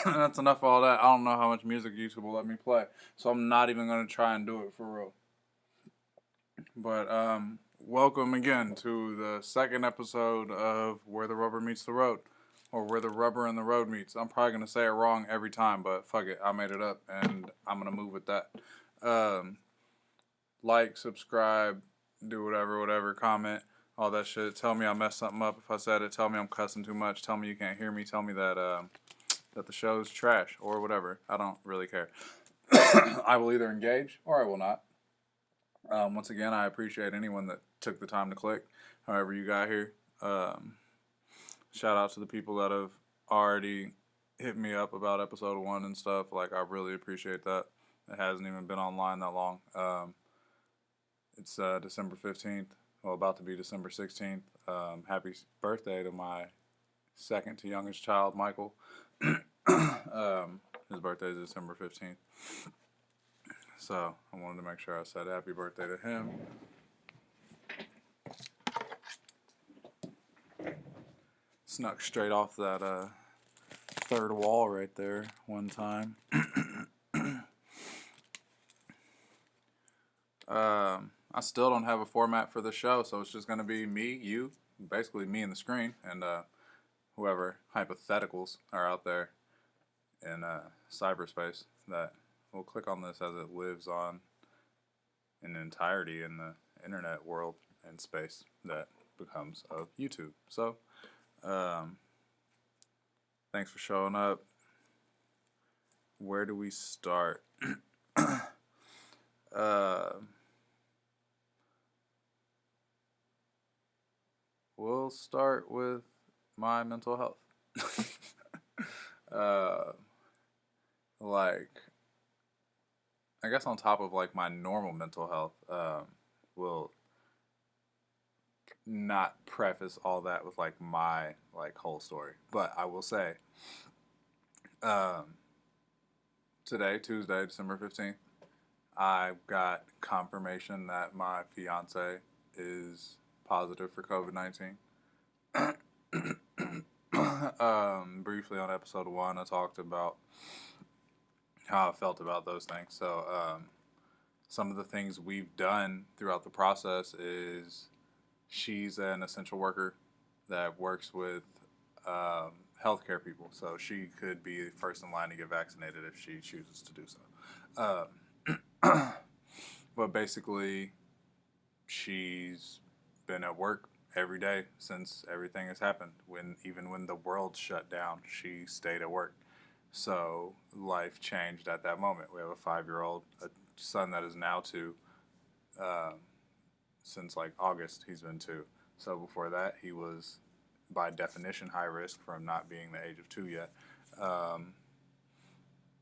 That's enough of all that. I don't know how much music YouTube will let me play, so I'm not even going to try and do it for real. But welcome again to the second episode of Where the Rubber Meets the Road, or Where the Rubber and the Road Meets. I'm probably going to say it wrong every time, but fuck it, I made it up, and I'm going to move with that. Like, subscribe, do whatever, comment, all that shit. Tell me I messed something up if I said it. Tell me I'm cussing too much. Tell me you can't hear me. Tell me that that the show's trash or whatever. I don't really care. I will either engage or I will not. Once again, I appreciate anyone that took the time to click, however you got here. Shout out to the people that have already hit me up about episode 1 and stuff. Like, I really appreciate that. It hasn't even been online that long. It's December 15th. Well, about to be December 16th. Happy birthday to my second to youngest child, Michael. His birthday is December 15th. So I wanted to make sure I said happy birthday to him. Snuck straight off that third wall right there one time. I still don't have a format for the show, so it's just going to be me, you, basically me and the screen, and whoever hypotheticals are out there in cyberspace that will click on this as it lives on in entirety in the internet world and space that becomes of YouTube. So, thanks for showing up. Where do we start? We'll start with my mental health. Like, I guess on top of like my normal mental health, will not preface all that with like my like whole story, but I will say, today, Tuesday, December 15th, I got confirmation that my fiancé is positive for COVID-19. Briefly on episode 1, I talked about how I felt about those things. So, some of the things we've done throughout the process is she's an essential worker that works with healthcare people. So she could be first in line to get vaccinated if she chooses to do so. But basically, she's been at work every day since everything has happened. Even when the world shut down, she stayed at work. So life changed at that moment. We have a 5-year-old, a son that is now 2. Since like August, he's been 2. So before that, he was by definition high risk from not being the age of 2 yet.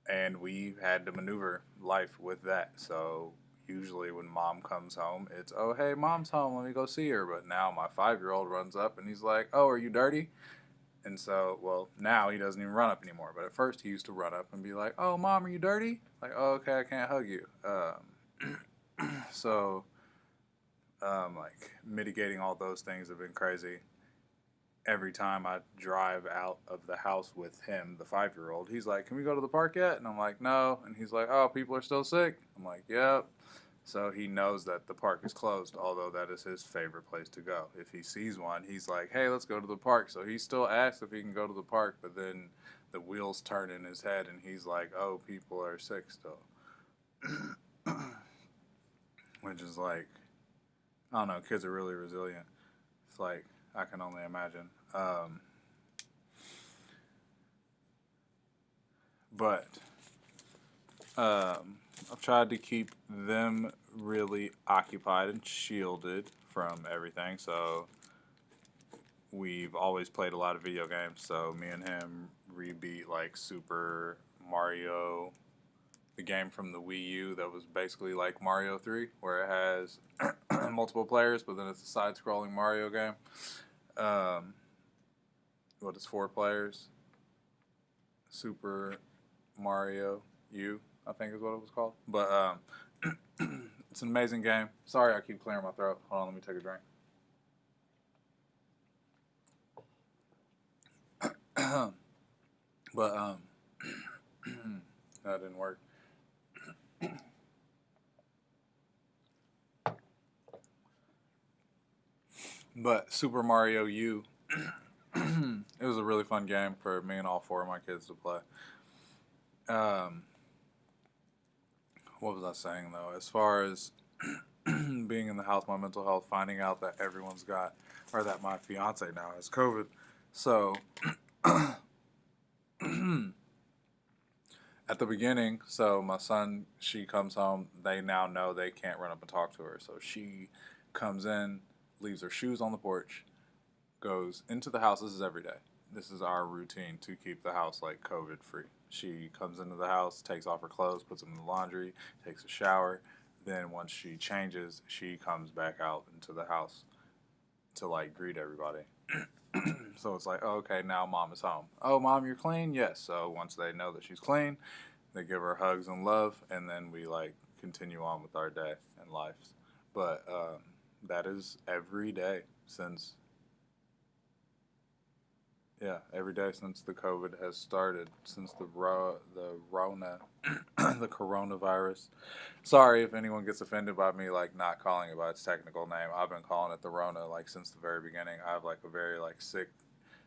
And we had to maneuver life with that. So usually when mom comes home, it's, oh, hey, mom's home, let me go see her. But now my 5-year-old runs up and he's like, oh, are you dirty? And so, well, now he doesn't even run up anymore. But at first he used to run up and be like, oh, mom, are you dirty? Like, oh, okay, I can't hug you. So, like, mitigating all those things have been crazy. Every time I drive out of the house with him, the 5-year-old, he's like, can we go to the park yet? And I'm like, no. And he's like, oh, people are still sick. I'm like, yep. So he knows that the park is closed, although that is his favorite place to go. If he sees one, he's like, hey, let's go to the park. So he still asks if he can go to the park, but then the wheels turn in his head and he's like, oh, people are sick still. Which is like, I don't know, kids are really resilient. It's like, I can only imagine. But I've tried to keep them really occupied and shielded from everything. So we've always played a lot of video games. So me and him rebeat like Super Mario, the game from the Wii U that was basically like Mario 3, where it has multiple players, but then it's a side-scrolling Mario game. What is 4 players? Super Mario U, I think is what it was called. But it's an amazing game. Sorry, I keep clearing my throat. Hold on, let me take a drink. But that didn't work. But Super Mario U, it was a really fun game for me and all four of my kids to play. Um, what was I saying though? As far as being in the house, my mental health, finding out that everyone's got, or that my fiance now has COVID. So at the beginning, so my son, she comes home, they now know they can't run up and talk to her. So she comes in, leaves her shoes on the porch, goes into the house. This is every day. This is our routine to keep the house like COVID free. She comes into the house, takes off her clothes, puts them in the laundry, takes a shower. Then once she changes, she comes back out into the house to like greet everybody. So it's like, oh, okay, now mom is home. Oh, mom, you're clean? Yes. So once they know that she's clean, they give her hugs and love, and then we like continue on with our day and lives. But that is every day since, yeah, every day since the COVID has started, since the Rona, the coronavirus. Sorry if anyone gets offended by me like not calling it by its technical name. I've been calling it the Rona like since the very beginning. I have like a very like sick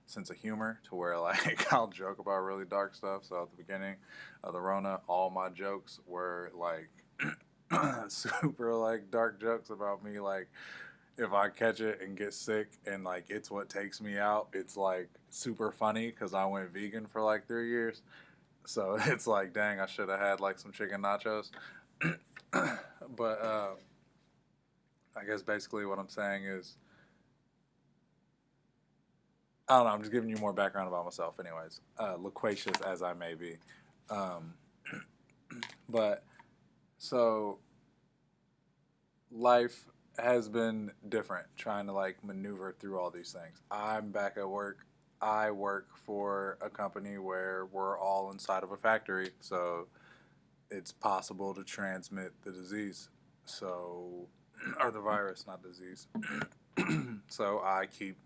sense of humor to where like I'll joke about really dark stuff. So at the beginning of the Rona, all my jokes were like super like dark jokes about me like if I catch it and get sick and like it's what takes me out, it's like super funny because I went vegan for like 3 years. So it's like, dang, I should have had like some chicken nachos. But I guess basically what I'm saying is, I don't know, I'm just giving you more background about myself, anyways, loquacious as I may be. Um, but so life has been different trying to like maneuver through all these things. I'm back at work. I work for a company where we're all inside of a factory, so it's possible to transmit the disease. So, or the virus, not disease. So I keep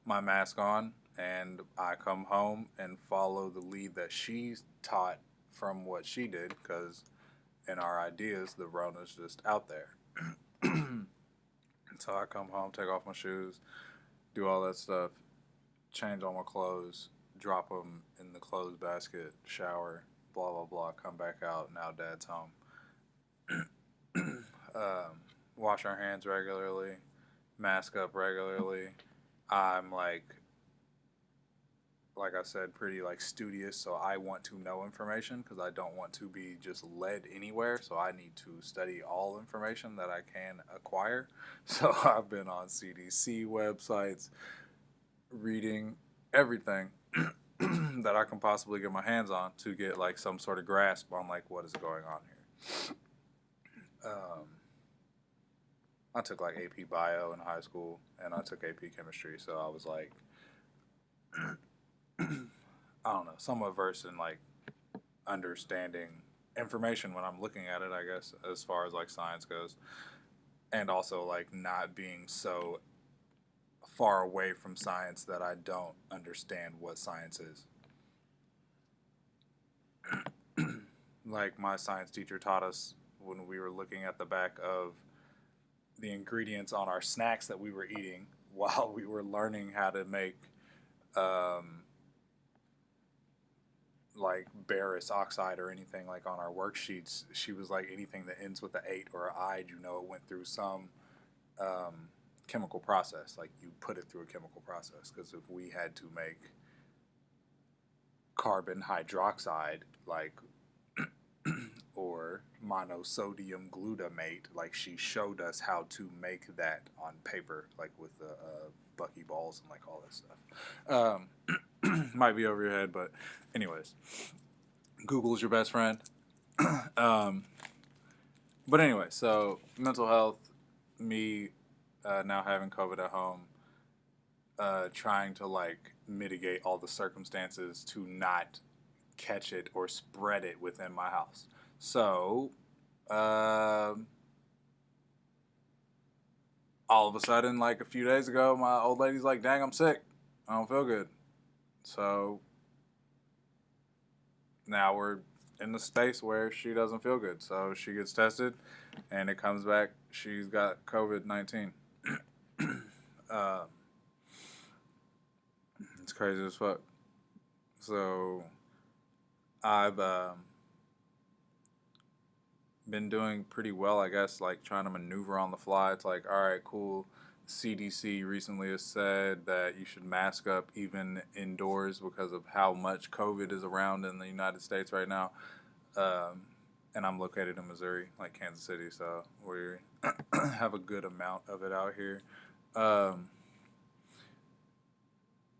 my mask on and I come home and follow the lead that she's taught from what she did because in our ideas, the Rona's just out there. So I come home, take off my shoes, do all that stuff, change all my clothes, drop them in the clothes basket, shower, blah, blah, blah, come back out. Now dad's home. Wash our hands regularly, mask up regularly. I'm like I said, pretty like studious, so I want to know information because I don't want to be just led anywhere. So I need to study all information that I can acquire. So I've been on CDC websites, reading everything that I can possibly get my hands on to get like some sort of grasp on like what is going on here. I took like AP Bio in high school, and I took AP Chemistry, so I was like, I don't know, somewhat versed in like understanding information when I'm looking at it, I guess, as far as like science goes, and also like not being so far away from science that I don't understand what science is. Like my science teacher taught us when we were looking at the back of the ingredients on our snacks that we were eating while we were learning how to make like Barris oxide or anything like on our worksheets. She was like, anything that ends with an 8 or an I, you know, it went through some chemical process. Like you put it through a chemical process, because if we had to make carbon hydroxide, like or monosodium glutamate, like she showed us how to make that on paper, like with the buckyballs and like all that stuff. Might be over your head, but anyways, Google's your best friend. But anyway, so mental health, me now having COVID at home, trying to like mitigate all the circumstances to not catch it or spread it within my house. So, all of a sudden, like a few days ago, my old lady's like, dang, I'm sick. I don't feel good. So, now we're in the space where she doesn't feel good. So she gets tested and it comes back she's got COVID-19. uh, it's crazy as fuck. So I've been doing pretty well, I guess, like trying to maneuver on the fly. It's like, all right, cool. CDC recently has said that you should mask up even indoors because of how much COVID is around in the United States right now. Um, and I'm located in Missouri, like Kansas City, so we have a good amount of it out here. Um,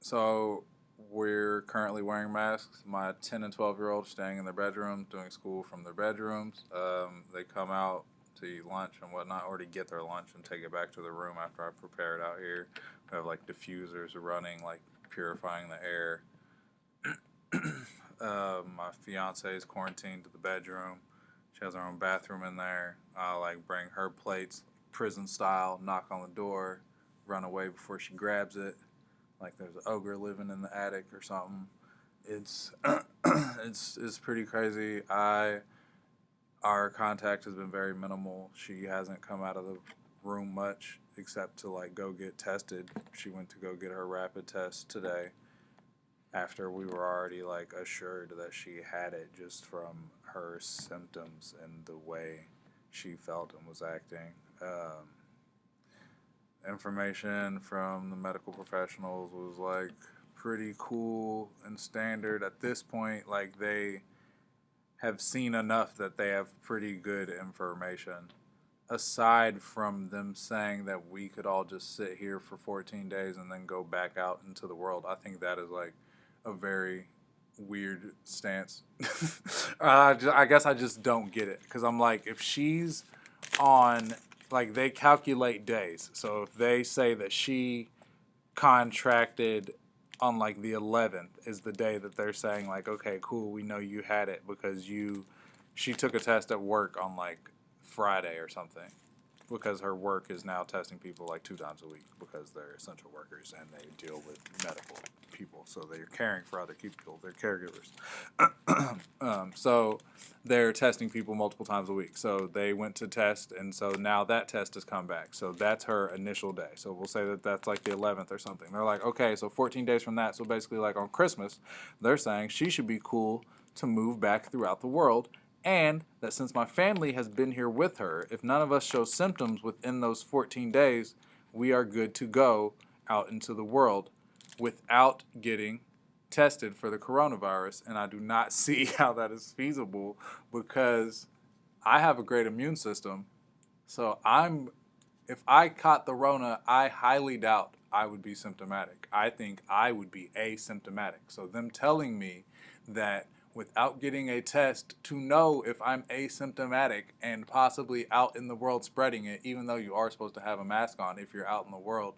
so we're currently wearing masks. My 10 and 12-year-old staying in their bedrooms, doing school from their bedrooms. They come out to eat lunch and whatnot, or to get their lunch and take it back to the room after I prepare it out here. We have like diffusers running, like purifying the air. My fiancé is quarantined to the bedroom. She has her own bathroom in there. I like bring her plates, prison style, knock on the door, run away before she grabs it. Like there's an ogre living in the attic or something. It's it's pretty crazy. Our contact has been very minimal. She hasn't come out of the room much except to like go get tested. She went to go get her rapid test today after we were already like assured that she had it just from her symptoms and the way she felt and was acting. Information from the medical professionals was like pretty cool and standard at this point. Like they have seen enough that they have pretty good information. Aside from them saying that we could all just sit here for 14 days and then go back out into the world, I think that is like a very weird stance. I guess I just don't get it because I'm like, if she's on, like, they calculate days. So if they say that she contracted on like the 11th is the day that they're saying like, okay, cool, we know you had it because she took a test at work on like Friday or something, because her work is now testing people like 2 times a week because they're essential workers and they deal with medical people, so they're caring for other people, they're caregivers. So they're testing people multiple times a week, so they went to test, and so now that test has come back, so that's her initial day. So we'll say that that's like the 11th or something. They're like, okay, so 14 days from that, so basically like on Christmas, they're saying she should be cool to move back throughout the world, and that since my family has been here with her, if none of us show symptoms within those 14 days, we are good to go out into the world without getting tested for the coronavirus. And I do not see how that is feasible because I have a great immune system. So if I caught the Rona, I highly doubt I would be symptomatic. I think I would be asymptomatic. So them telling me that without getting a test to know if I'm asymptomatic and possibly out in the world spreading it, even though you are supposed to have a mask on if you're out in the world,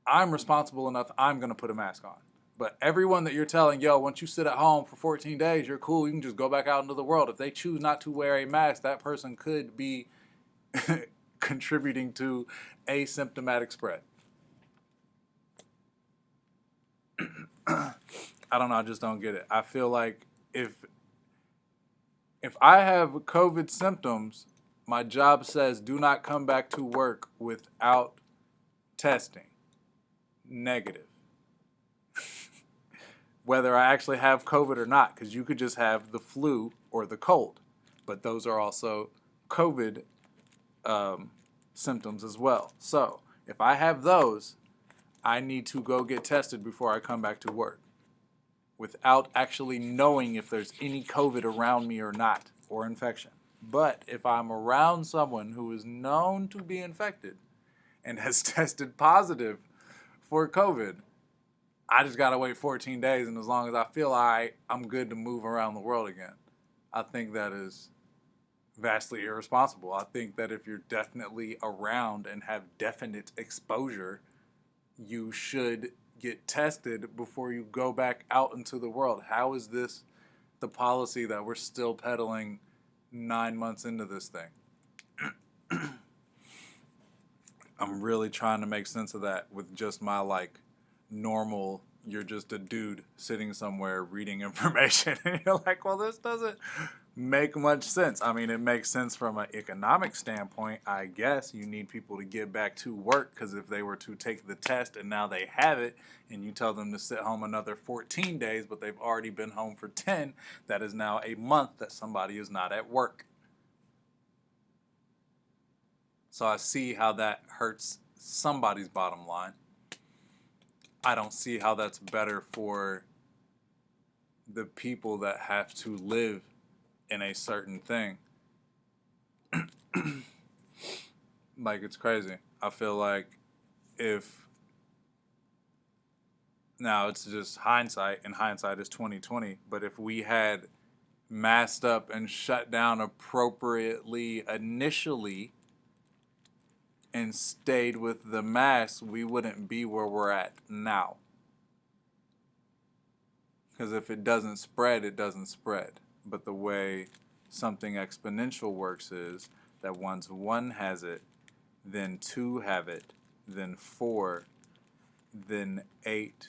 I'm responsible enough, I'm going to put a mask on. But everyone that you're telling, yo, once you sit at home for 14 days, you're cool, you can just go back out into the world. If they choose not to wear a mask, that person could be contributing to asymptomatic spread. I don't know, I just don't get it. I feel like if I have COVID symptoms, my job says do not come back to work without testing negative. Whether I actually have COVID or not, because you could just have the flu or the cold. But those are also COVID symptoms as well. So if I have those, I need to go get tested before I come back to work without actually knowing if there's any COVID around me or not, or infection. But if I'm around someone who is known to be infected and has tested positive for COVID, I just gotta wait 14 days, and as long as I feel all right, I'm good to move around the world again. I think that is vastly irresponsible. I think that if you're definitely around and have definite exposure, you should get tested before you go back out into the world. How is this the policy that we're still peddling 9 months into this thing? I'm really trying to make sense of that with just my like normal you're just a dude sitting somewhere reading information. And you're like, well, this doesn't make much sense. I mean, it makes sense from an economic standpoint. I guess you need people to get back to work, because if they were to take the test and now they have it and you tell them to sit home another 14 days, but they've already been home for 10, that is now a month that somebody is not at work. So I see how that hurts somebody's bottom line. I don't see how that's better for the people that have to live in a certain thing. Like, it's crazy. I feel like if, now it's just hindsight, and hindsight is 2020, but if we had masked up and shut down appropriately initially and stayed with the mask, we wouldn't be where we're at now. Because if it doesn't spread, it doesn't spread. But the way something exponential works is that once one has it, then two have it, then four, then 8,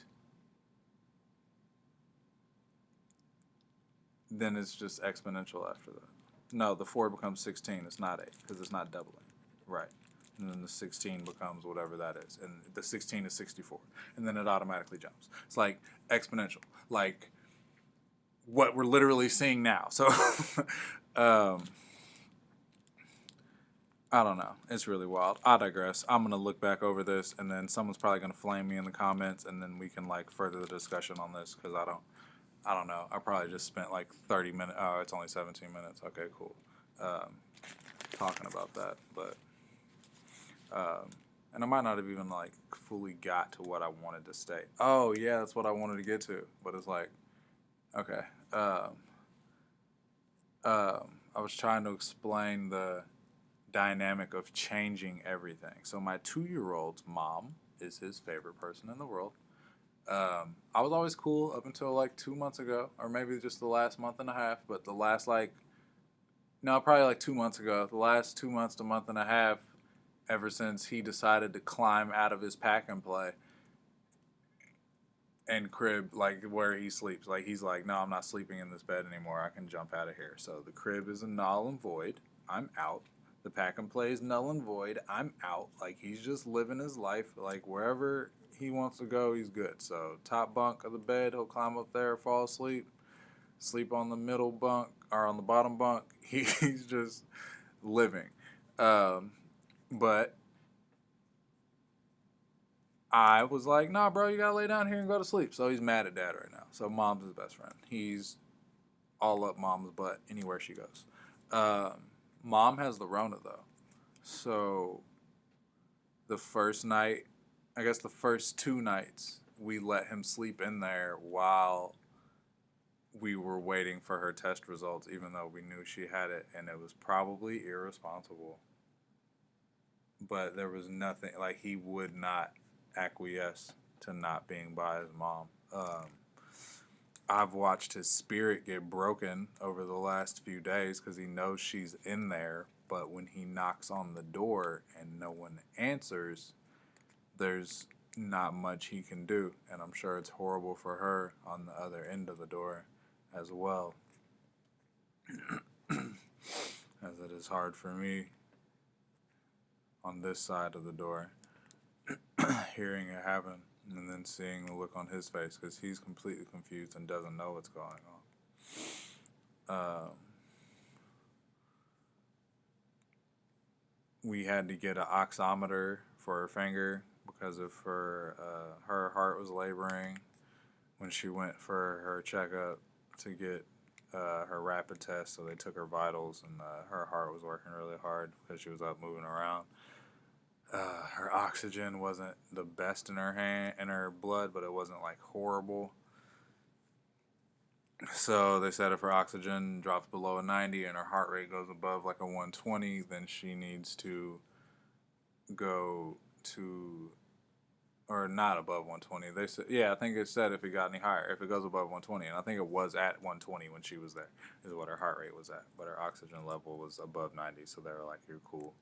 then it's just exponential after that. No, the 4 becomes 16. It's not 8, because it's not doubling. Right. And then the 16 becomes whatever that is. And the 16 is 64. And then it automatically jumps. It's like exponential. Like what we're literally seeing now. So, I don't know. It's really wild. I digress. I'm going to look back over this, and then someone's probably going to flame me in the comments, and then we can like further the discussion on this, because I don't know. I probably just spent like 30 minutes. Oh, it's only 17 minutes. Okay, cool. Talking about that, but and I might not have even like fully got to what I wanted to state. Oh yeah, that's what I wanted to get to, but it's like, okay. I was trying to explain the dynamic of changing everything. So my 2-year-old's mom is his favorite person in the world. I was always cool up until like 2 months ago, or maybe just the last month and a half, but the last probably like 2 months ago, the last 2 months to month and a half, ever since he decided to climb out of his pack and play and crib, like where he sleeps. Like he's like, no, I'm not sleeping in this bed anymore. I can jump out of here. So the crib is a null and void. I'm out. The pack and play is null and void. I'm out. Like he's just living his life. Like wherever he wants to go, he's good. So top bunk of the bed, he'll climb up there, fall asleep. Sleep on the middle bunk or on the bottom bunk. He's just living. But I was like, nah, bro, you gotta lay down here and go to sleep. So he's mad at dad right now. So mom's his best friend. He's all up mom's butt anywhere she goes. Mom has the Rona, though. So the first night, I guess the first 2 nights, we let him sleep in there while we were waiting for her test results, even though we knew she had it, and it was probably irresponsible. But there was nothing, like he would not acquiesce to not being by his mom. I've watched his spirit get broken over the last few days because he knows she's in there, but when he knocks on the door and no one answers, there's not much he can do, and I'm sure it's horrible for her on the other end of the door as well, as it is hard for me on this side of the door, hearing it happen and then seeing the look on his face, because he's completely confused and doesn't know what's going on. We had to get an oximeter for her finger because of her heart was laboring when she went for her checkup to get her rapid test. So they took her vitals, and her heart was working really hard because she was up moving around. Her oxygen wasn't the best in her blood, but it wasn't like horrible. So they said if her oxygen drops below a 90 and her heart rate goes above like a 120, then she needs to go to, or not above 120. They said, yeah, I think it said if it got any higher, if it goes above 120, and I think it was at 120 when she was there, is what her heart rate was at, but her oxygen level was above 90, so they were like, you're cool.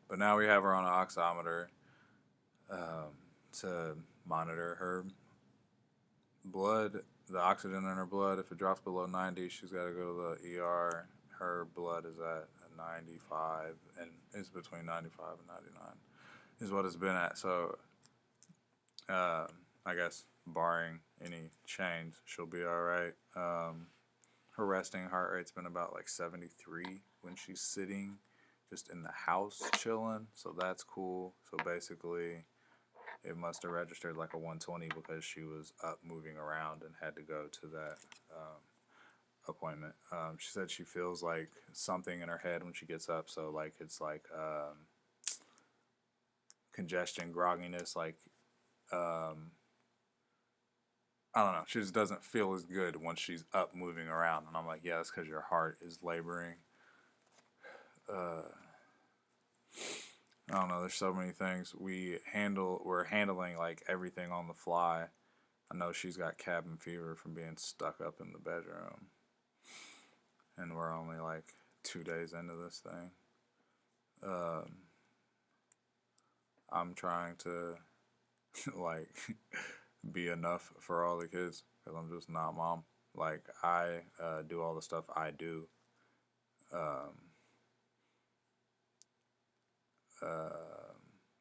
But now we have her on an oximeter to monitor her blood, the oxygen in her blood, if it drops below 90, she's got to go to the ER. Her blood is at 95, and it's between 95 and 99 is what it's been at. So, I guess barring any change, she'll be all right. Her resting heart rate's been about like 73 when she's sitting just in the house chilling, so that's cool. So basically, it must have registered like a 120 because she was up moving around and had to go to that appointment. She said she feels like something in her head when she gets up, so like it's like congestion, grogginess, like I don't know. She just doesn't feel as good when she's up moving around, and I'm like, yeah, that's because your heart is laboring. I don't know. There's so many things we're handling like everything on the fly. I know she's got cabin fever from being stuck up in the bedroom, and we're only like 2 days into this thing. I'm trying to like be enough for all the kids because I'm just not mom. Like I do all the stuff I do.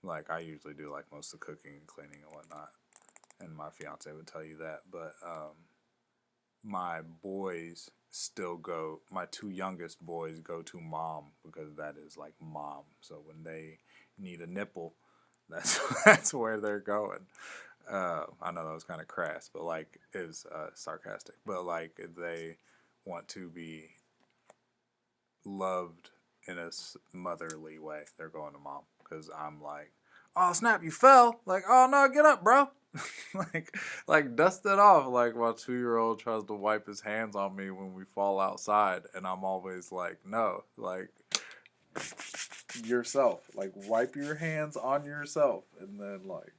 Like I usually do like most of the cooking and cleaning and whatnot, and my fiance would tell you that. But my boys still go. My two youngest boys go to mom because that is like mom. So when they need a nipple, that's that's where they're going. I know that was kind of crass, but like it was sarcastic. But like they want to be loved in a motherly way. They're going to mom because I'm like, oh snap, you fell. Like, oh no, get up, bro. like dust it off. Like my 2-year-old tries to wipe his hands on me when we fall outside, and I'm always like, no, like yourself. Like wipe your hands on yourself, and then like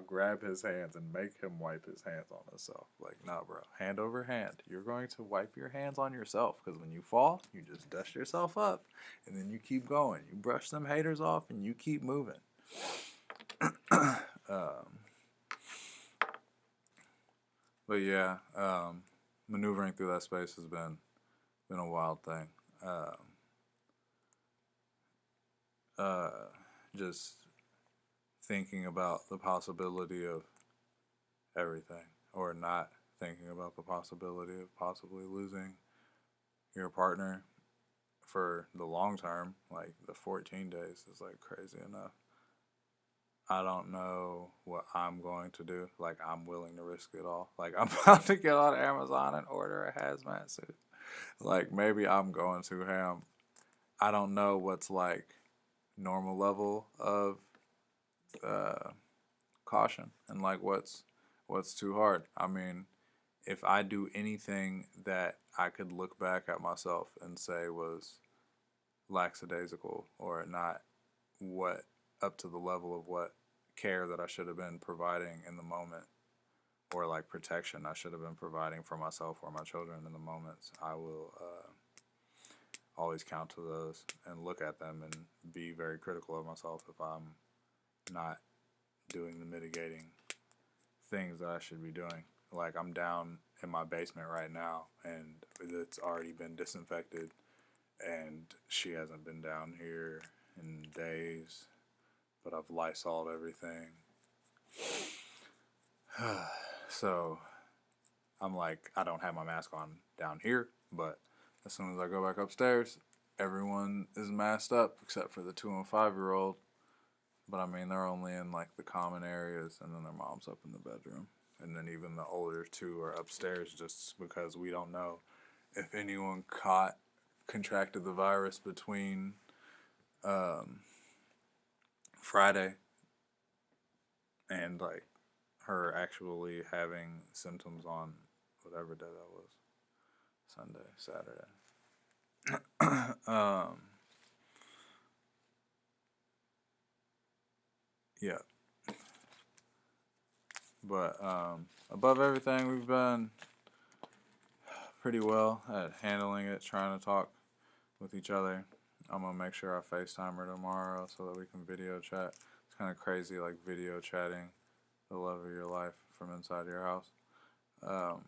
grab his hands and make him wipe his hands on himself. Like, no, bro, hand over hand. You're going to wipe your hands on yourself because when you fall, you just dust yourself up, and then you keep going. You brush some haters off, and you keep moving. But yeah, maneuvering through that space has been a wild thing. Just thinking about the possibility of everything, or not thinking about the possibility of possibly losing your partner for the long term, like the 14 days is like crazy enough. I don't know what I'm going to do. Like, I'm willing to risk it all. Like, I'm about to get on Amazon and order a hazmat suit. Like, maybe I'm going too ham. I don't know what's like normal level of caution and like what's too hard. I mean, if I do anything that I could look back at myself and say was lackadaisical or not what up to the level of what care that I should have been providing in the moment, or like protection I should have been providing for myself or my children in the moments, I will always count to those and look at them and be very critical of myself if I'm not doing the mitigating things that I should be doing. Like, I'm down in my basement right now and it's already been disinfected, and she hasn't been down here in days, but I've Lysoled everything. So I'm like, I don't have my mask on down here, but as soon as I go back upstairs, everyone is masked up except for the 2 and 5-year-old. But I mean, they're only in like the common areas, and then their mom's up in the bedroom. And then even the older 2 are upstairs just because we don't know if anyone contracted the virus between Friday and like her actually having symptoms on whatever day that was, Sunday, Saturday. Yeah, but above everything, we've been pretty well at handling it, trying to talk with each other. I'm gonna make sure I FaceTime her tomorrow so that we can video chat. It's kind of crazy, like video chatting the love of your life from inside your house. Um,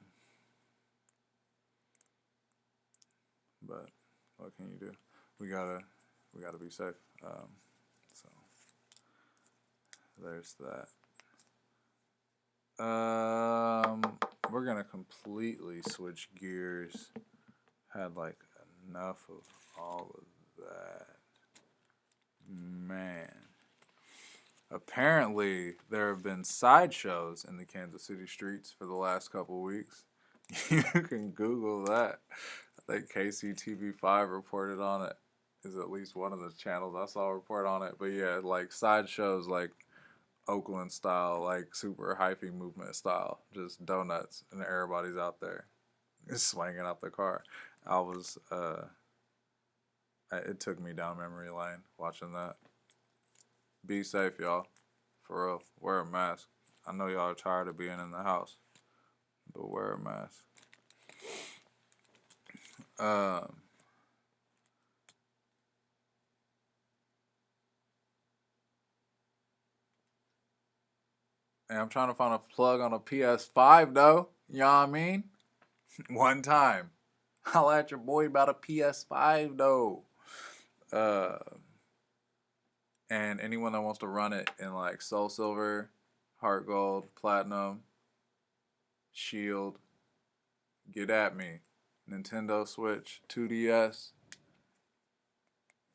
but what can you do? We gotta be safe. So there's that. We're gonna completely switch gears. Had like enough of all of that. Man. Apparently, there have been sideshows in the Kansas City streets for the last couple weeks. You can Google that. I think KCTV5 reported on it. Is at least one of the channels I saw report on it. But yeah, like sideshows, like Oakland style, like super hyphy movement style, just donuts, and everybody's out there, swinging out the car. I was, it took me down memory lane watching that. Be safe, y'all. For real. Wear a mask. I know y'all are tired of being in the house, but wear a mask. Um, and I'm trying to find a plug on a PS5 though. You know what I mean? One time. I'll at your boy about a PS5 though. Uh, and anyone that wants to run it in like Soul Silver, Heart Gold, Platinum, Shield, get at me. Nintendo Switch, 2DS,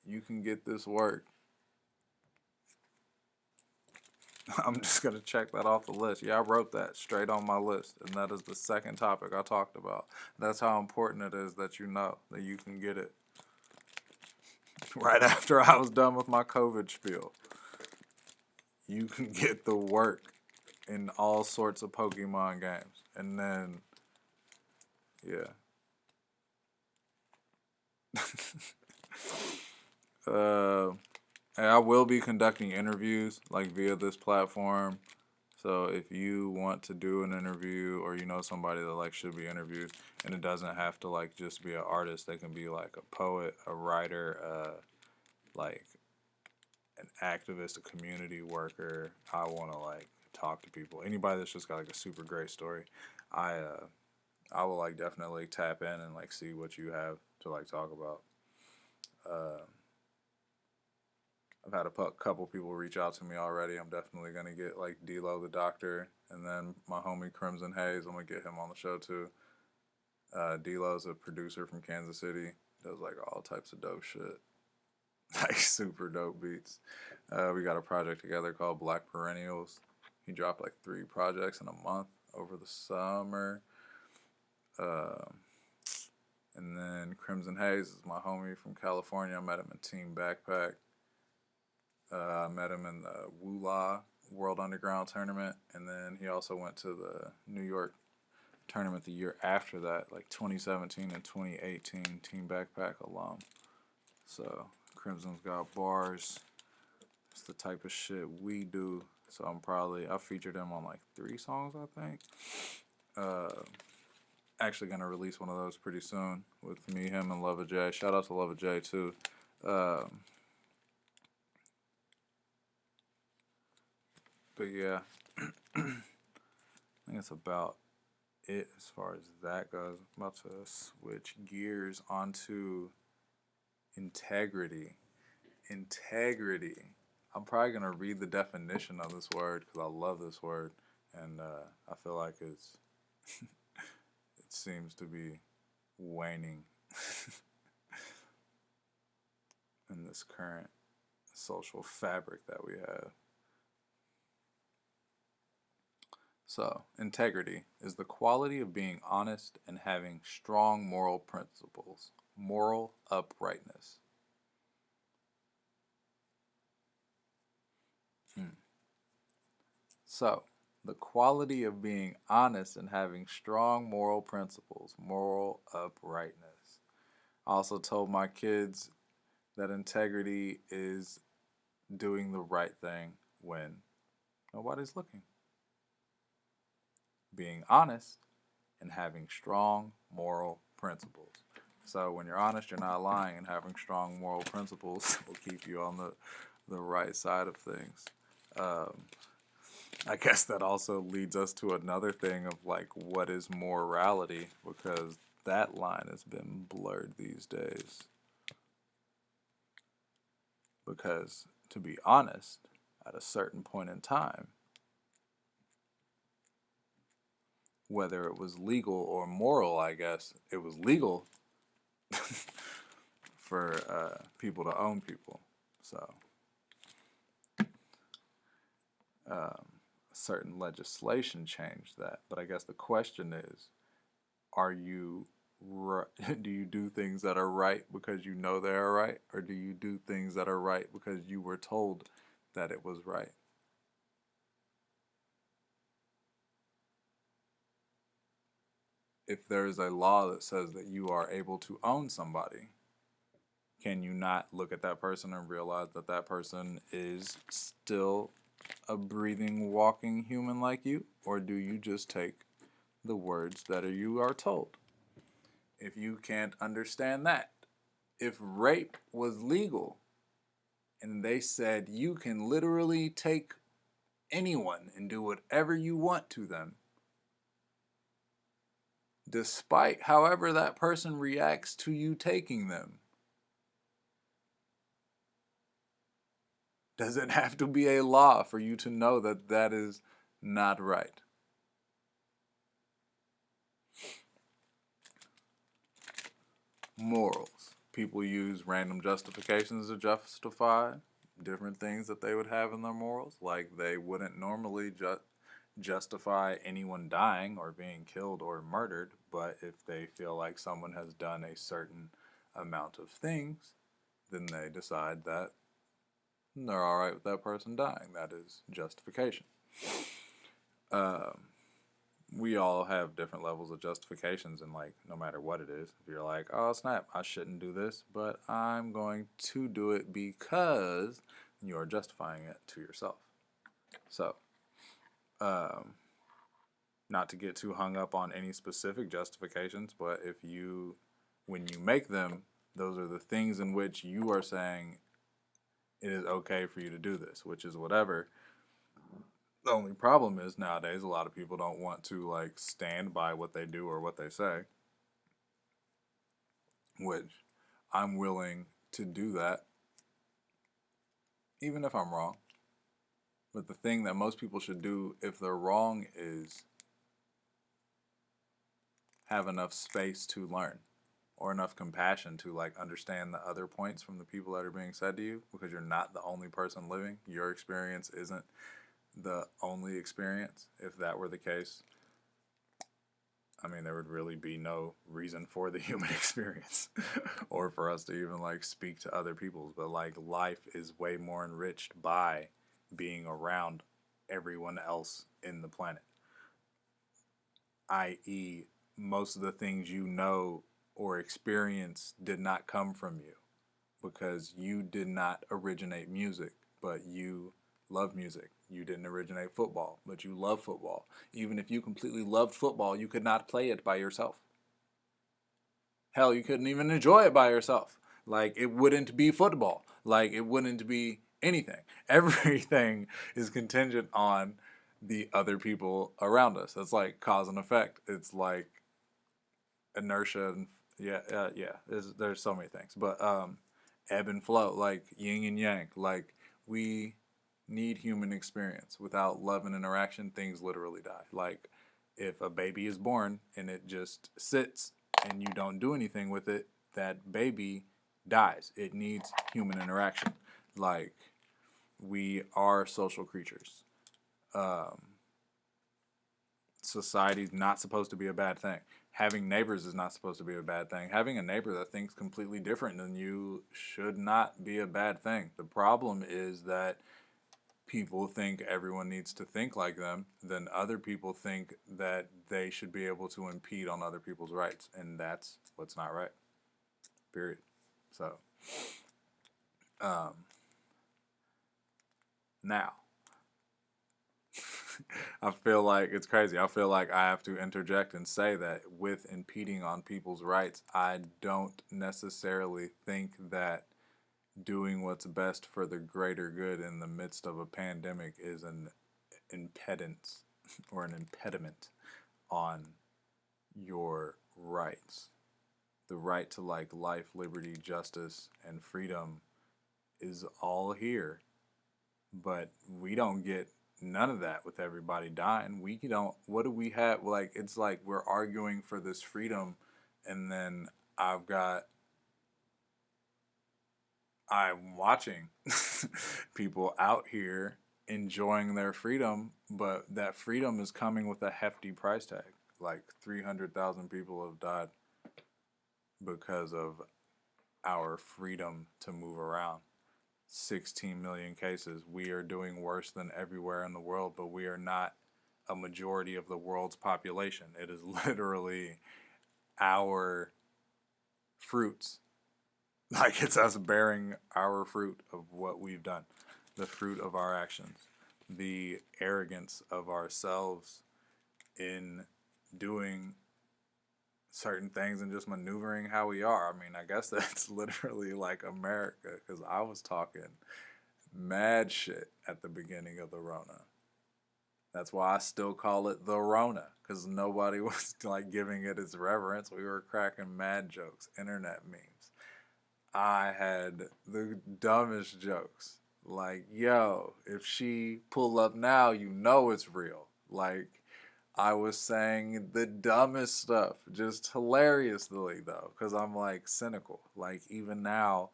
you can get this work. I'm just going to check that off the list. Yeah, I wrote that straight on my list, and that is the second topic I talked about. That's how important it is that you know that you can get it. Right after I was done with my COVID spiel, you can get the work in all sorts of Pokemon games. And then, yeah. uh, and I will be conducting interviews like via this platform. So if you want to do an interview or you know somebody that like should be interviewed, and it doesn't have to like just be an artist, they can be like a poet, a writer, like an activist, a community worker. I want to like talk to people. Anybody that's just got like a super great story, I uh, I will like definitely tap in and like see what you have to like talk about. Uh, I've had a couple people reach out to me already. I'm definitely gonna get like D-Lo the doctor, and then my homie Crimson Hayes. I'm gonna get him on the show too. D-Lo's a producer from Kansas City. Does like all types of dope shit, like super dope beats. We got a project together called Black Perennials. He dropped like 3 projects in a month over the summer. Uh, and then Crimson Hayes is my homie from California. I met him in Team Backpack. I met him in the Woola World Underground tournament, and then he also went to the New York tournament the year after that, like 2017 and 2018, Team Backpack alum. So Crimson's got bars. It's the type of shit we do. So I featured him on like 3 songs, I think. Actually gonna release one of those pretty soon with me, him, and Lova J. Shout out to Lova J too. But yeah, I think it's about it as far as that goes. I'm about to switch gears onto integrity. Integrity. I'm probably gonna read the definition of this word because I love this word, and I feel like it seems to be waning in this current social fabric that we have. So, integrity is the quality of being honest and having strong moral principles, moral uprightness. So, the quality of being honest and having strong moral principles, moral uprightness. I also told my kids that integrity is doing the right thing when nobody's looking. Being honest and having strong moral principles. So when you're honest, you're not lying, and having strong moral principles will keep you on the right side of things. Um, I guess that also leads us to another thing of like what is morality, because that line has been blurred these days. Because to be honest, at a certain point in time, whether it was legal or moral, I guess it was legal for people to own people. So certain legislation changed that. But I guess the question is, are you do you do things that are right because you know they are right, or do you do things that are right because you were told that it was right? If there is a law that says that you are able to own somebody, can you not look at that person and realize that that person is still a breathing, walking human like you? Or do you just take the words that you are told? If you can't understand that, if rape was legal and they said you can literally take anyone and do whatever you want to them, despite however that person reacts to you taking them, does it have to be a law for you to know that that is not right? Morals. People use random justifications to justify different things that they would have in their morals. Like they wouldn't normally justify anyone dying or being killed or murdered, but if they feel like someone has done a certain amount of things, then they decide that they're all right with that person dying. That is justification. Um, we all have different levels of justifications, and like no matter what it is, if you're like, oh snap, I shouldn't do this, but I'm going to do it because you are justifying it to yourself. So, um, not to get too hung up on any specific justifications, but if you, when you make them, those are the things in which you are saying it is okay for you to do this, which is whatever. The only problem is nowadays a lot of people don't want to like stand by what they do or what they say, which I'm willing to do that even if I'm wrong. But the thing that most people should do if they're wrong is have enough space to learn or enough compassion to like understand the other points from the people that are being said to you, because you're not the only person living. Your experience isn't the only experience. If that were the case, I mean, there would really be no reason for the human experience or for us to even like speak to other people's. But like life is way more enriched by being around everyone else in the planet, i.e., most of the things you know or experience did not come from you because you did not originate music, but you love music. You didn't originate football, but you love football. Even if you completely loved football, you could not play it by yourself. Hell, you couldn't even enjoy it by yourself. Like, it wouldn't be football. Like, it wouldn't be anything. Everything is contingent on the other people around us. It's like cause and effect. It's like inertia and yeah. There's so many things, but ebb and flow, like yin and yang. Like we need human experience. Without love and interaction, things literally die. Like if a baby is born and it just sits and you don't do anything with it, that baby dies. It needs human interaction. Like we are social creatures. Um, Society's not supposed to be a bad thing. Having neighbors is not supposed to be a bad thing. Having a neighbor that thinks completely different than you should not be a bad thing. The problem is that people think everyone needs to think like them, then other people think that they should be able to impede on other people's rights, and that's what's not right. Period. So, um, now I feel like it's crazy. I feel like I have to interject and say that with impeding on people's rights, I don't necessarily think that doing what's best for the greater good in the midst of a pandemic is impedance or an impediment on your rights. The right to like life, liberty, justice, and freedom is all here, but we don't get none of that with everybody dying. We don't. What do we have? Like, it's like we're arguing for this freedom, and then I've got I'm watching people out here enjoying their freedom, but that freedom is coming with a hefty price tag. Like 300,000 people have died because of our freedom to move around. 16 million cases. We are doing worse than everywhere in the world, but we are not a majority of the world's population. It is literally our fruits. Like, it's us bearing our fruit of what we've done, the fruit of our actions, the arrogance of ourselves in doing certain things and just maneuvering how we are. I mean, I guess that's literally like America, because I was talking mad shit at the beginning of the Rona. That's why I still call it the Rona, because nobody was like giving it its reverence. We were cracking mad jokes, internet memes. I had the dumbest jokes. Like, yo, if she pull up now, you know it's real. Like, I was saying the dumbest stuff, just hilariously though, because I'm like cynical. Like, even now,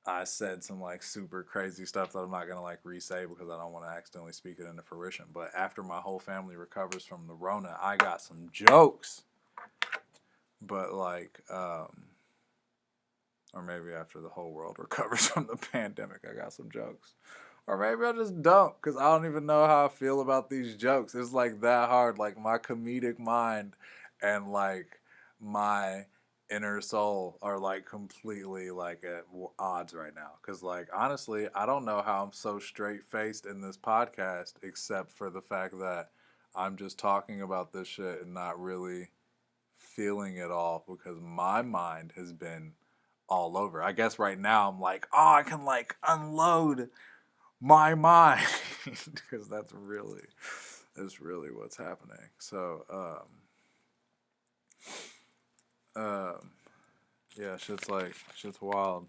I said some like super crazy stuff that I'm not gonna like re-say because I don't want to accidentally speak it into fruition. But after my whole family recovers from the Rona, I got some jokes. But like, or maybe after the whole world recovers from the pandemic, I got some jokes. Or maybe I just don't, because I don't even know how I feel about these jokes. It's like that hard. Like, my comedic mind and like my inner soul are like completely like at odds right now. Because like, honestly, I don't know how I'm so straight faced in this podcast, except for the fact that I'm just talking about this shit and not really feeling it all, because my mind has been all over. I guess right now I'm like, oh, I can like unload my mind, because that's really what's happening. So yeah, shit's wild.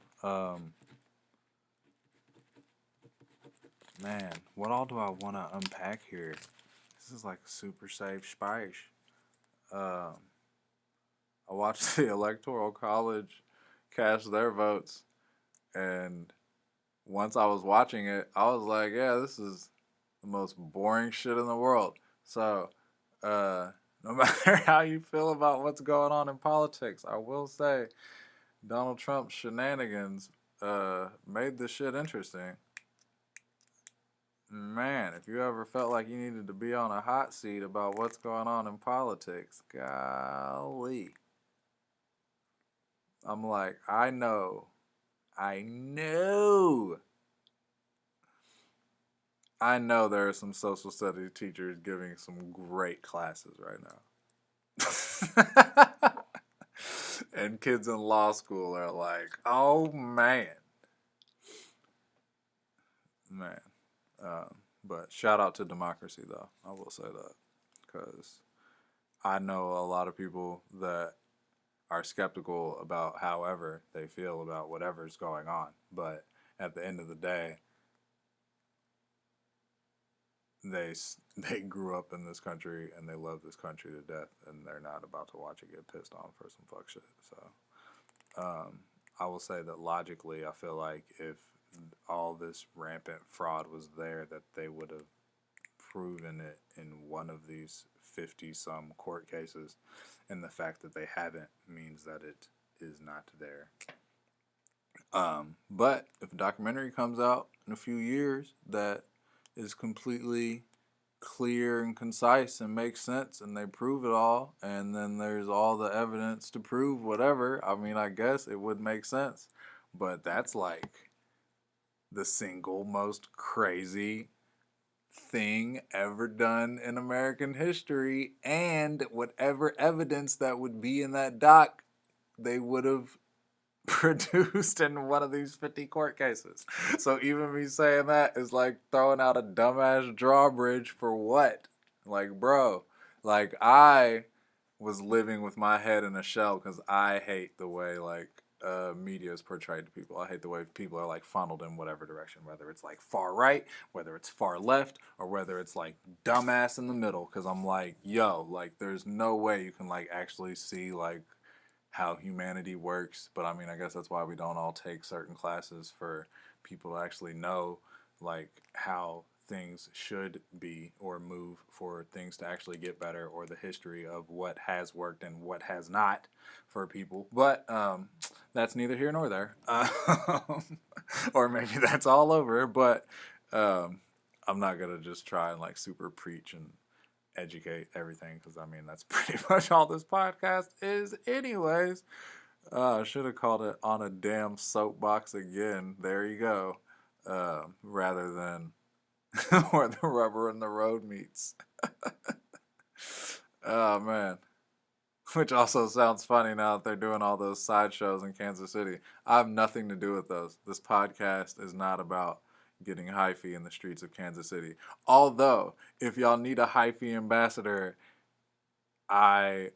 Man, what all do I want to unpack here? This is like super safe space. um I watched the electoral college cast their votes, and once I was watching it, I was like, yeah, this is the most boring shit in the world. So, no matter how you feel about what's going on in politics, I will say Donald Trump's shenanigans made this shit interesting. Man, if you ever felt like you needed to be on a hot seat about what's going on in politics, golly. I'm like, I know. I know there are some social studies teachers giving some great classes right now. And kids in law school are like, oh man. Man. But shout out to democracy, though. I will say that. Because I know a lot of people that are skeptical about however they feel about whatever's going on. But at the end of the day, they grew up in this country and they love this country to death, and they're not about to watch it get pissed on for some fuck shit. So I will say that logically, I feel like if all this rampant fraud was there, that they would have proven it in one of these 50 some court cases, and the fact that they haven't means that it is not there. But if a documentary comes out in a few years that is completely clear and concise and makes sense, and they prove it all, and then there's all the evidence to prove whatever, I mean, I guess it would make sense. But that's like the single most crazy thing ever done in American history, and whatever evidence that would be in that doc, they would have produced in one of these 50 court cases. So even me saying that is like throwing out a dumbass drawbridge for what? Like, bro, like I was living with my head in a shell because I hate the way like media is portrayed to people. I hate the way people are like funneled in whatever direction, whether it's like far right, whether it's far left, or whether it's like dumbass in the middle. Because I'm like, yo, like there's no way you can like actually see like how humanity works. But I mean, I guess that's why we don't all take certain classes for people to actually know like how things should be or move for things to actually get better, or the history of what has worked and what has not for people. But that's neither here nor there. Or maybe that's all over. But I'm not gonna just try and like super preach and educate everything, because I mean that's pretty much all this podcast is anyways. I should have called it On a Damn Soapbox Again. There you go. Rather than Where the Rubber and the Road Meets. Oh man. Which also sounds funny now that they're doing all those sideshows in Kansas City. I have nothing to do with those. This podcast is not about getting hyphy in the streets of Kansas City. Although, if y'all need a hyphy ambassador, I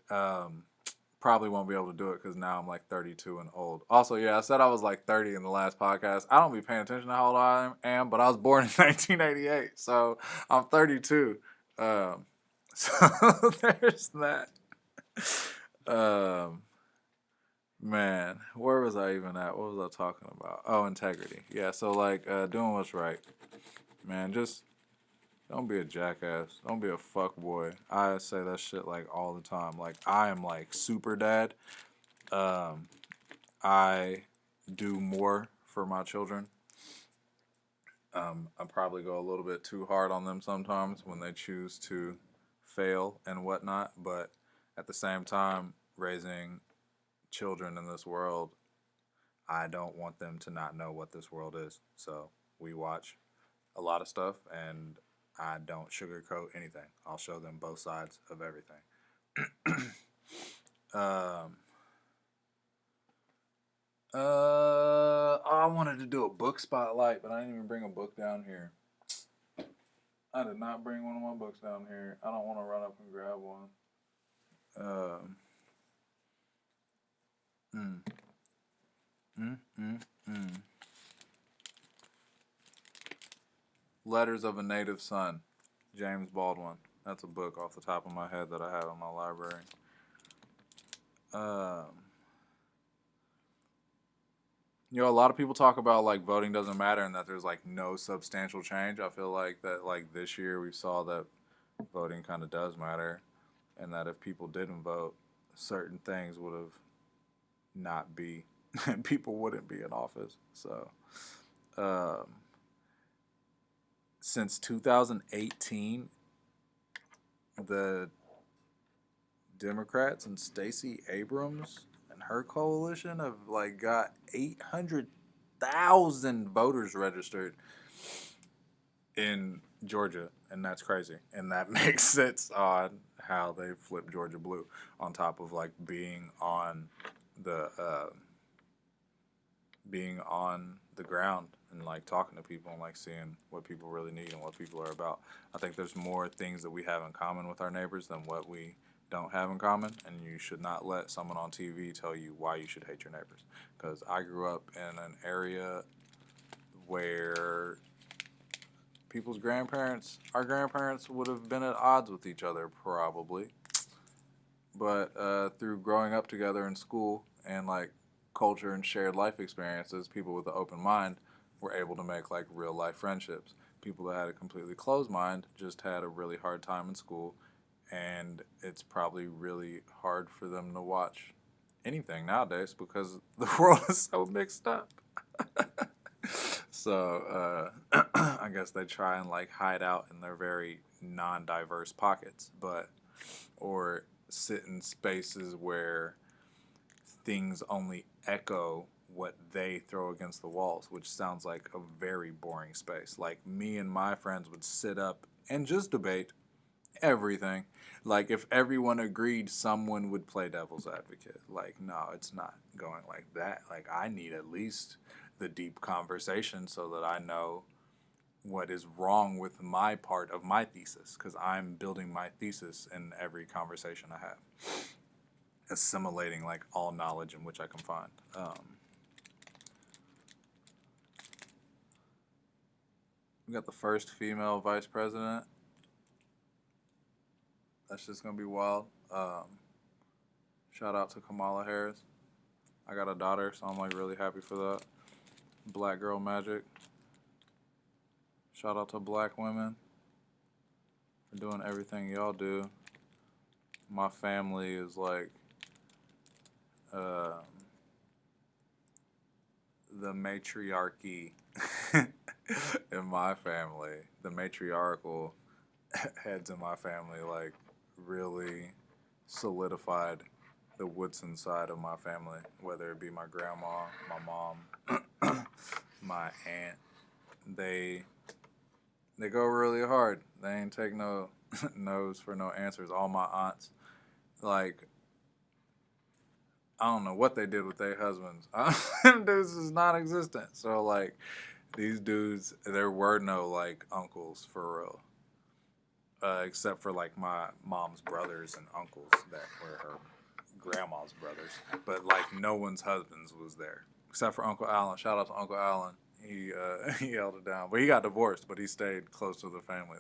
probably won't be able to do it because now I'm like 32 and old. Also, yeah, I said I was like 30 in the last podcast. I don't be paying attention to how old I am, but I was born in 1988, so I'm 32. So there's that. Um, Man, where was I even at? What was I talking about? Oh, integrity. Yeah, so like doing what's right. Man, just don't be a jackass. Don't be a fuck boy. I say that shit like all the time. Like I am like super dad. Um, I do more for my children. I probably go a little bit too hard on them sometimes when they choose to fail and whatnot. But at the same time, raising children in this world, I don't want them to not know what this world is. So we watch a lot of stuff, and I don't sugarcoat anything. I'll show them both sides of everything. I wanted to do a book spotlight, but I didn't even bring a book down here. I did not bring one of my books down here. I don't want to run up and grab one. Mm, mm, mm, mm. Letters of a Native Son, James Baldwin. That's a book off the top of my head that I have in my library. You know, a lot of people talk about like voting doesn't matter and that there's like no substantial change. I feel like that like this year we saw that voting kind of does matter, and that if people didn't vote, certain things would have not be, and people wouldn't be in office. So, since 2018, the Democrats and Stacey Abrams and her coalition have like got 800,000 voters registered in Georgia, and that's crazy. And that makes sense on how they flipped Georgia blue, on top of like the being on the ground and like talking to people and like seeing what people really need and what people are about. I think there's more things that we have in common with our neighbors than what we don't have in common, and you should not let someone on TV tell you why you should hate your neighbors. Because I grew up in an area where our grandparents would have been at odds with each other probably. But through growing up together in school and like culture and shared life experiences, people with an open mind were able to make like real life friendships. People that had a completely closed mind just had a really hard time in school, and it's probably really hard for them to watch anything nowadays because the world is so mixed up. So I guess they try and like hide out in their very non-diverse pockets, or sit in spaces where things only echo what they throw against the walls, which sounds like a very boring space. Like me and my friends would sit up and just debate Everything. Like, if everyone agreed, someone would play devil's advocate. Like, no, it's not going like that. Like, I need at least the deep conversation so that I know what is wrong with my part of my thesis, because I'm building my thesis in every conversation I have, assimilating like all knowledge in which I can find. We got the first female vice president. That's just gonna be wild. Shout out to Kamala Harris. I got a daughter, so I'm like really happy for that. Black girl magic. Shout out to black women for doing everything y'all do. My family is like uh, the matriarchy in my family. The matriarchal heads in my family like really solidified the Woodson side of my family, whether it be my grandma, my mom, my aunt. They go really hard. They ain't take no no's for no answers. All my aunts, like, I don't know what they did with their husbands. Them dudes is non-existent. So like, these dudes, there were no like uncles for real, except for like my mom's brothers and uncles that were her grandma's brothers. But like, no one's husbands was there except for Uncle Allen. Shout out to Uncle Allen. He he held it down, but he got divorced. But he stayed close to the family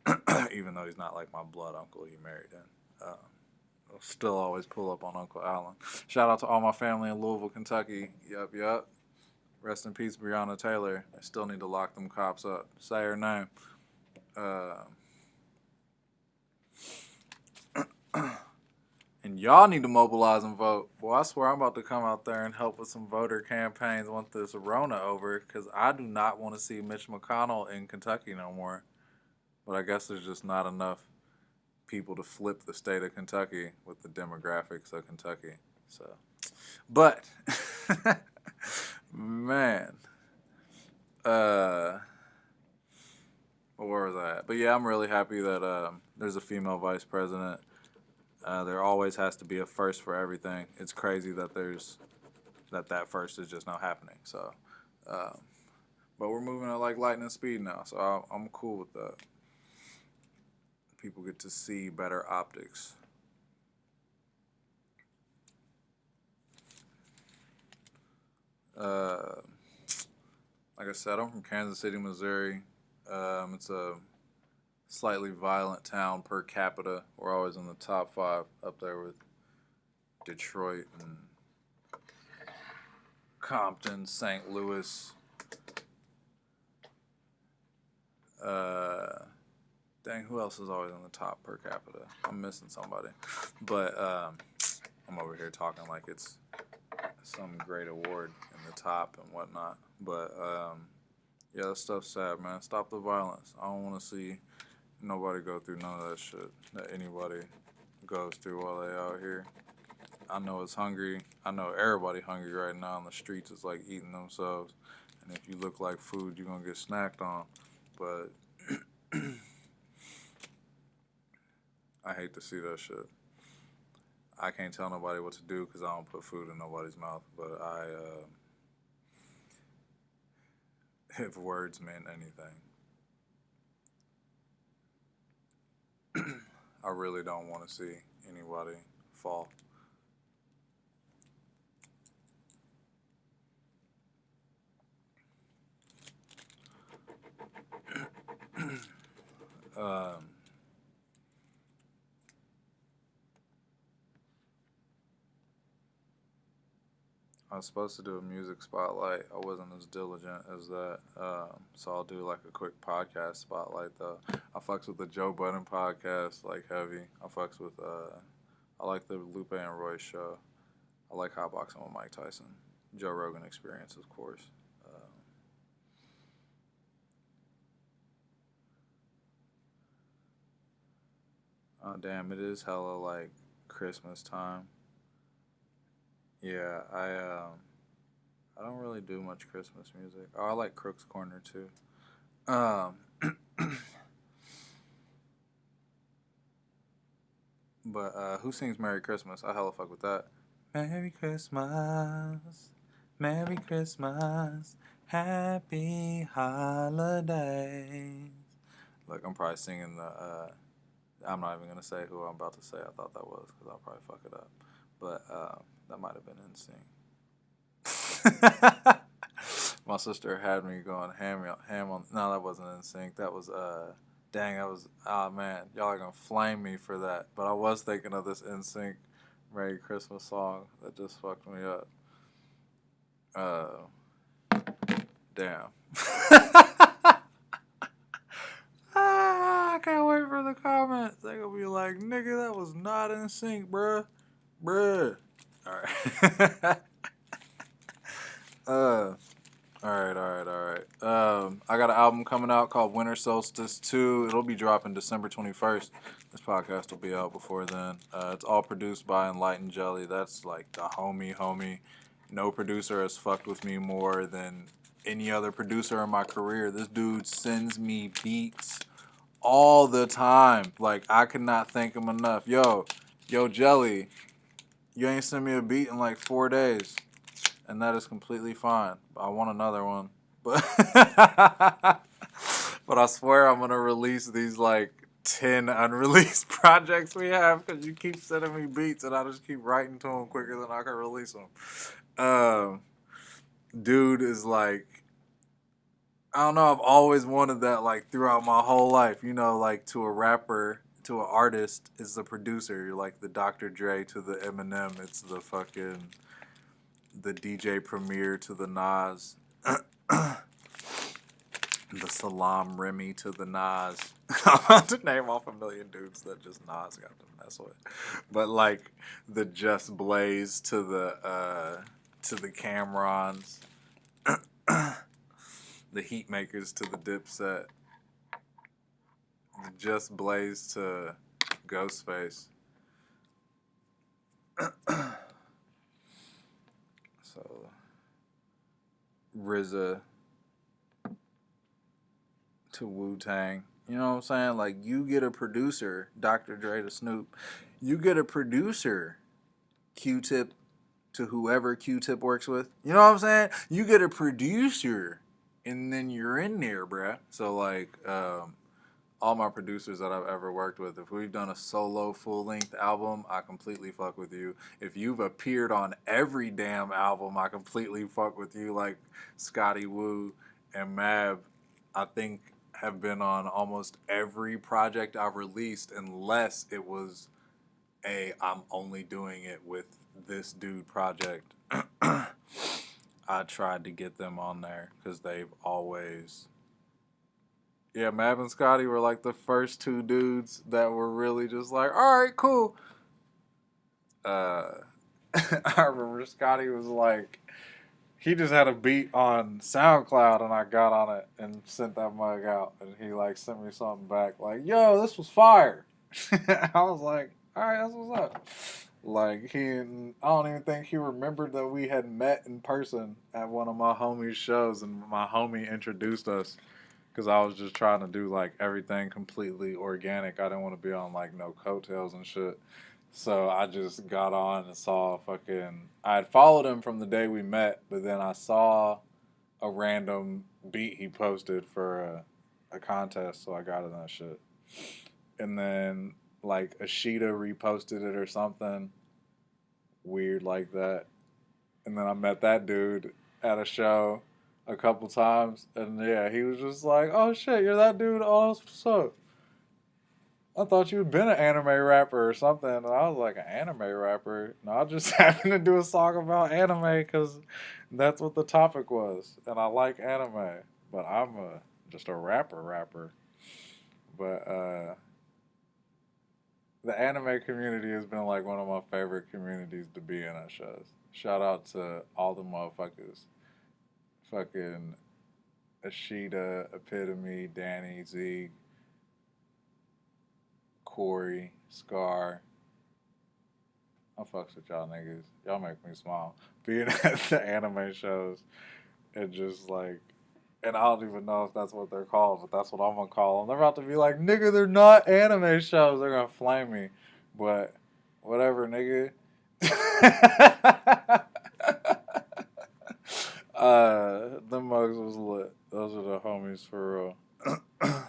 though, even though he's not like my blood uncle. He married in. I'll still always pull up on Uncle Allen. Shout out to all my family in Louisville, Kentucky. Yup. Rest in peace, Breonna Taylor. I still need to lock them cops up. Say her name. And y'all need to mobilize and vote. Boy, I swear I'm about to come out there and help with some voter campaigns once this Rona over, because I do not want to see Mitch McConnell in Kentucky no more. But I guess there's just not enough people to flip the state of Kentucky with the demographics of Kentucky. So, but man, where was I at? But yeah, I'm really happy that there's a female vice president. There always has to be a first for everything. It's crazy that that first is just not happening. So, but we're moving at like lightning speed now, so I'm cool with that. People get to see better optics. Like I said, I'm from Kansas City, Missouri. It's a slightly violent town per capita. We're always in the top 5, up there with Detroit and Compton, St. Louis. Dang, who else is always on the top per capita? I'm missing somebody. But I'm over here talking like it's some great award in the top and whatnot. But yeah, that stuff's sad, man. Stop the violence. I don't want to see nobody go through none of that shit that anybody goes through while they out here. I know it's hungry. I know everybody hungry right now on the streets. It's like eating themselves. And if you look like food, you're going to get snacked on. But I hate to see that shit. I can't tell nobody what to do because I don't put food in nobody's mouth. But if words meant anything, I really don't want to see anybody fall. um, I was supposed to do a music spotlight. I wasn't as diligent as that. So I'll do like a quick podcast spotlight though. I fucks with the Joe Budden podcast like heavy. I like the Lupe and Roy show. I like hotboxing with Mike Tyson. Joe Rogan Experience, of course. Oh damn, it is hella like Christmas time. Yeah, I don't really do much Christmas music. Oh, I like Crook's Corner too. Um, But who sings Merry Christmas? I hella fuck with that. Merry Christmas, Merry Christmas, Happy Holidays. Look, I'm probably singing the. I'm not even gonna say who I'm about to say. I thought that was because I'll probably fuck it up. But that might have been NSYNC. My sister had me going ham on. No, that wasn't NSYNC. That was dang. That was man. Y'all are gonna flame me for that. But I was thinking of this NSYNC Merry Christmas song that just fucked me up. Damn. I can't wait for the comments. They're gonna be like, nigga, that was not in sync, bruh. Alright. Alright. I got an album coming out called Winter Solstice 2. It'll be dropping December 21st. This podcast will be out before then. It's all produced by Enlightened Jelly. That's like the homie. No producer has fucked with me more than any other producer in my career. This dude sends me beats all the time. Like, I could not thank him enough. Yo, Jelly, you ain't sent me a beat in like 4 days. And that is completely fine. I want another one. But but I swear I'm going to release these like 10 unreleased projects we have because you keep sending me beats and I just keep writing to them quicker than I can release them. Dude is like, I don't know, I've always wanted that like throughout my whole life. You know, like to a rapper, to an artist is the producer. You're like the Dr. Dre to the Eminem. It's the fucking, the DJ Premier to the Nas. The Salam Remy to the Nas. I'm about to name off a million dudes that just Nas got to mess with. But like the Just Blaze to the Cam'rons. The Heat Makers to the Dipset. The Just Blaze to Ghostface. So RZA to Wu-Tang. You know what I'm saying? Like, you get a producer, Dr. Dre to Snoop. You get a producer, Q-Tip to whoever Q-Tip works with. You know what I'm saying? You get a producer, and then you're in there, bruh. So, like, all my producers that I've ever worked with, if we've done a solo full-length album, I completely fuck with you. If you've appeared on every damn album, I completely fuck with you. Like, Scotty Wu and Mab, I think, have been on almost every project I've released, unless it was I'm only doing it with this dude project. I tried to get them on there because they've always... Yeah, Mab and Scotty were like the first two dudes that were really just like, all right, cool. I remember Scotty was like, he just had a beat on SoundCloud and I got on it and sent that mug out. And he like sent me something back like, yo, this was fire. I was like, all right, that's what's up. Like, I don't even think he remembered that we had met in person at one of my homies' shows and my homie introduced us. Because I was just trying to do, like, everything completely organic. I didn't want to be on, like, no coattails and shit. So I just got on and saw I had followed him from the day we met, but then I saw a random beat he posted for a contest, so I got in that shit. And then, like, Ashita reposted it or something weird like that. And then I met that dude at a show a couple times, and yeah, he was just like, oh shit, you're that dude? Oh, what's up? I thought you had been an anime rapper or something. And I was like, an anime rapper? No, I just happened to do a song about anime because that's what the topic was. And I like anime, but I'm just a rapper. But the anime community has been like one of my favorite communities to be in at shows. Shout out to all the motherfuckers. Fucking Ashita, Epitome, Danny, Zeke, Corey, Scar. I fucks with y'all niggas. Y'all make me smile. Being at the anime shows and just like, and I don't even know if that's what they're called, but that's what I'm gonna call them. They're about to be like, nigga, they're not anime shows. They're gonna flame me. But Whatever, nigga. The mugs was lit. Those are the homies for real.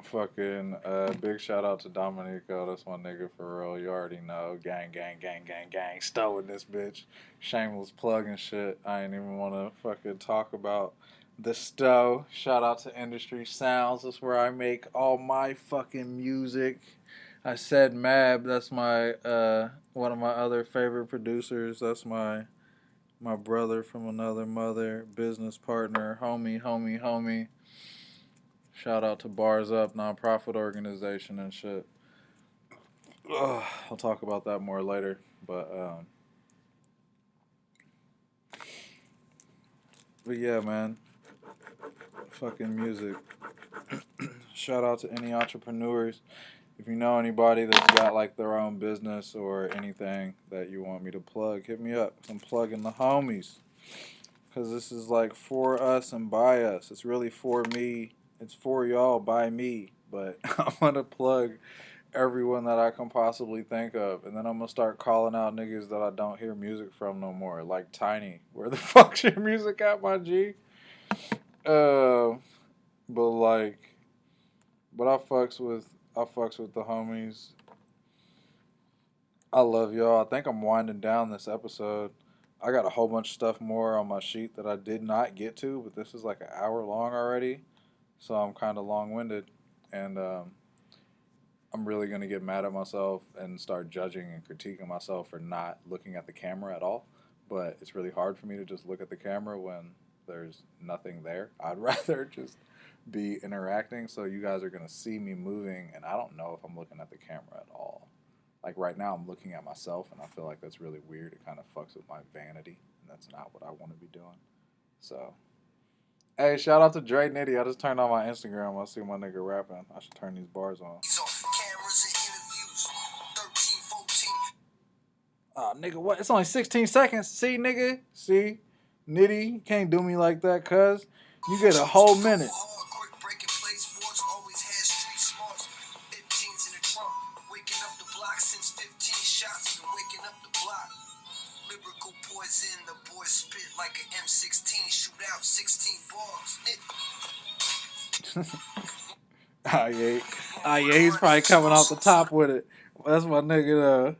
Fucking big shout out to Dominico. That's my nigga for real. You already know. Gang, gang, gang, gang, gang. Stow in this bitch. Shameless plug and shit. I ain't even want to fucking talk about the Stow. Shout out to Industry Sounds. That's where I make all my fucking music. I said Mab. That's my one of my other favorite producers. That's my brother from another mother, business partner, homie. Shout out to Bars Up, nonprofit organization and shit. I'll talk about that more later. But yeah, man. Fucking music. Shout out to any entrepreneurs. If you know anybody that's got like their own business or anything that you want me to plug, hit me up. I'm plugging the homies. Because this is like for us and by us. It's really for me. It's for y'all by me. But I want to plug everyone that I can possibly think of. And then I'm going to start calling out niggas that I don't hear music from no more. Like Tiny. Where the fuck's your music at, my G? But I fucks with the homies. I love y'all. I think I'm winding down this episode. I got a whole bunch of stuff more on my sheet that I did not get to, but this is like an hour long already. So I'm kind of long-winded. And I'm really going to get mad at myself and start judging and critiquing myself for not looking at the camera at all. But it's really hard for me to just look at the camera when there's nothing there. I'd rather just be interacting. So you guys are going to see me moving, and I don't know if I'm looking at the camera at all. Like right now I'm looking at myself, and I feel like that's really weird. It kind of fucks with my vanity, and that's not what I want to be doing. So, hey, shout out to Dre Nitty. I just turned on my Instagram. I see my nigga rapping. I should turn these bars on. Nigga, what? It's only 16 seconds. See, nigga? See? Nitty, you can't do me like that, cuz. You get a whole minute. Lyrical poison, the boy spit like an M16, shoot out 16 balls. Yeah, he's probably coming off the top with it. That's my nigga,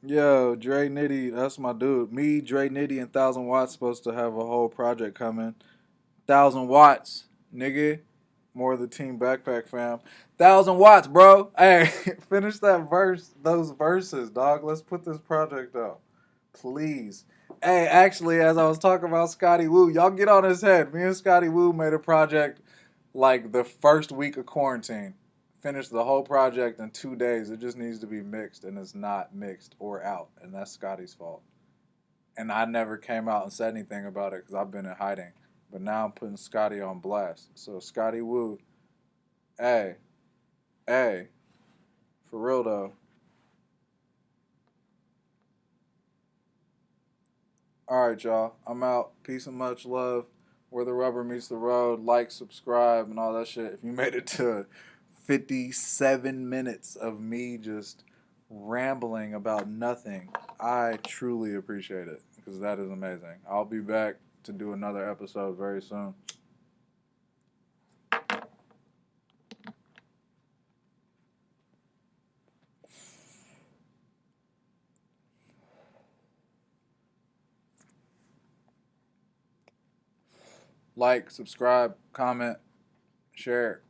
yo, Dre Nitty, that's my dude. Me, Dre Nitty, and 1000 Watts supposed to have a whole project coming. 1000 Watts, nigga. More of the Team Backpack fam. 1000 Watts, bro. Hey, finish that verse, those verses, dog. Let's put this project out. Please. Hey, actually, as I was talking about Scotty Woo, y'all get on his head. Me and Scotty Woo made a project like the first week of quarantine. Finished the whole project in 2 days. It just needs to be mixed, and it's not mixed or out, and that's Scotty's fault. And I never came out and said anything about it because I've been in hiding. But now I'm putting Scotty on blast. So Scotty Woo, hey, for real though. All right, y'all. I'm out. Peace and much love. Where the rubber meets the road. Like, subscribe, and all that shit. If you made it to 57 minutes of me just rambling about nothing, I truly appreciate it because that is amazing. I'll be back to do another episode very soon. Like, subscribe, comment, share.